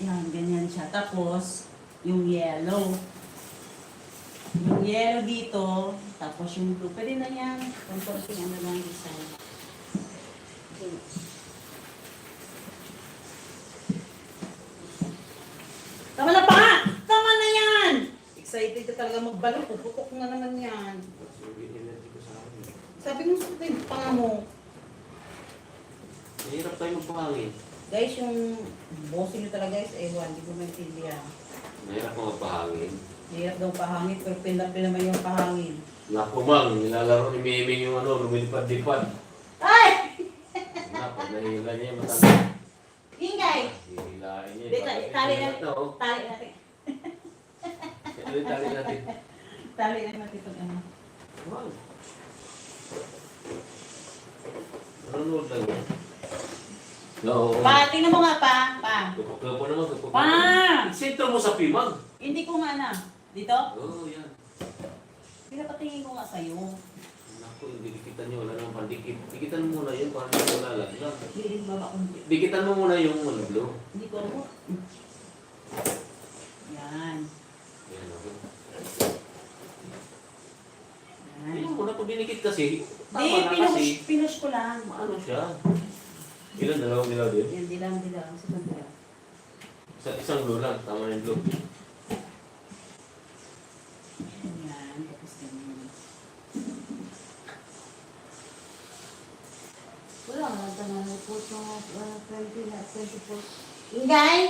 Yan, ganyan siya. Tapos, yung yellow. Yung yellow dito, tapos yung blue. Pwede na yan. Konting ano lang design. Tama na pa! Tama na yan! Excited ka talaga magbalo. Puputok na naman yan. Sabi mo sa yung panga mo. Mahirap tayo magpahangin. Guys, yung bossing nyo talaga guys, ewan, hindi ko maintindihan. Mahirap mo magpahangin. Hirap daw pahangin, pero pinapin naman yung pahangin. Naku mang, nilalaro ni Miming yung ano, lumilipad-lipad. Ay! Pag nahihila niya yung matanda. Ingay! Hihilain niya. Dito, tali na. Oh. Tali natin. Tali natin. Tali na natin itong ano. Wow. Nanonood lang yan. No. Pa, tingnan mo nga pa. Pa. Kapag-kapo naman, kapag-kapo. Pa! Sentro mo sa pimag. Hindi ko nga na. Dito? Oo, yan. Pinapatingin ko nga sa'yo. Naku, hindi dikitan niyo. Wala naman pandikit. Dikitan mo muna yun para hindi wala lang. Hindi baba ko. Dikitan mo muna yung ano, blue. Hindi ko ako. Yan. Yan, okay. Yan. Ayun mo na pag dinikit kasi. Tama Hindi, na kasi. pinush ko lang. Ano siya? Ilan dalawang dilaw din? Yan, dilang. Sa dilang. Isang blue lang. Tama na yung blue. Yan. Tapos ganyan. Wala nga, tanong po ito. 20 na, 24. Ingay!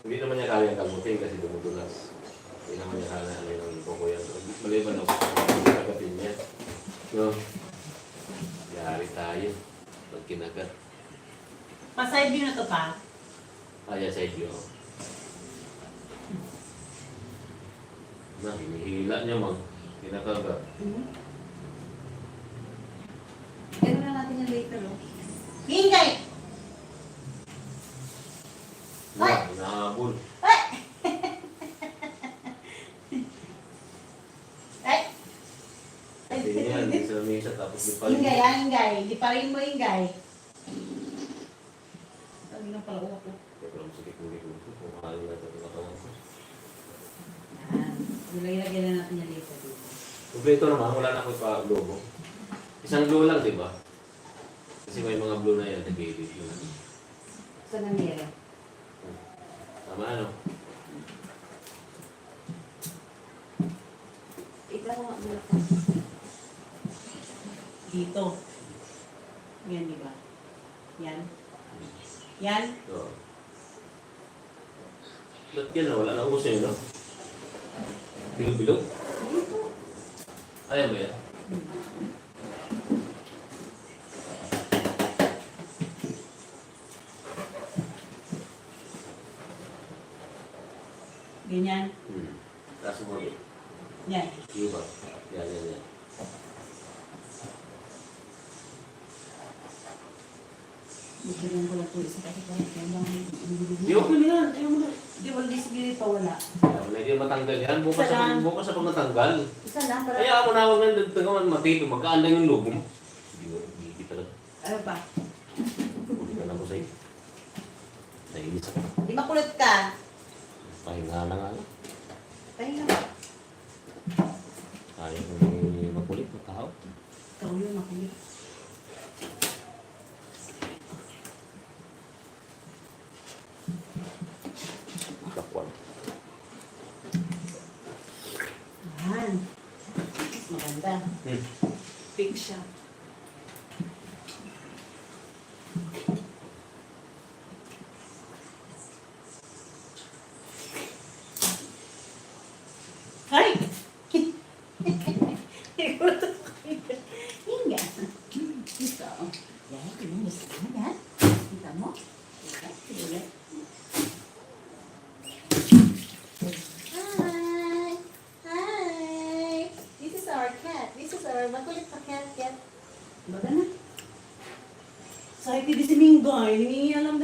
Hindi naman niya kaya kamutin kasi dumudulas. Hindi naman niya kaya ano yung poko yan. Maliban ako sa kagatin niya. No? Yari tayo. Pag kinagat. Pa-side view na to pa. Kaya sa iyo. Na, hinihila niya mang. Kinakagat. Pero na natin yung later, oh. Ingay! Na, nahabol. Ay! Ay! Hindi yan, hindi sa mesa tapos di pa rin. Ingay, ingay. Di pa rin mo ingay. Sabi ng pala ko. Pero ang sakit mo dito. Kung mahal na ito, nakawang ko. Yan. Nilagyan na natin yung later dito. Kompleto naman, wala na ako pa-globo. Isang blue lang, di ba? Kasi may mga blue na yan, nag-edit yun. Saan ang meron? Tama ano? Ikaw nga mula ka. Dito. Yan, di ba? Yan. Yan. Oo. Ba't yan na? Wala na uso yun, no? Bilog-bilog? Dito. Ayaw ba yan? Ganyan. Taas mo ulit. Yan. Yung ba? Yan, yan, yan. Bigyan ko lang po isa kasi kahit kailang Di okay na yan. Ayaw mo na. Di ba disability pa wala? Wala hindi matanggal yan. Bukas Isa lang. sa pag natanggal. Isa lang para... Kaya ako nawag ng dagdagan matito. Magkaandang yung logo mo. Hindi talaga. Ano pa? Hindi ka na ko sa'yo. Nainis ako. Di makulit ka. Pahinga na nga lang. Pahinga ba? Ayaw ko makulit, matao. Ikaw yun makulit. Kapuan. Ayan. Maganda. Pink siya. Ay! Hinga. Ito. Yan, kinumus ka na. Kita mo? Sige. Hi! Hi! This is our cat. This is our makulit na cat. Baga na. Sa iti di si Minggoy, hindi alam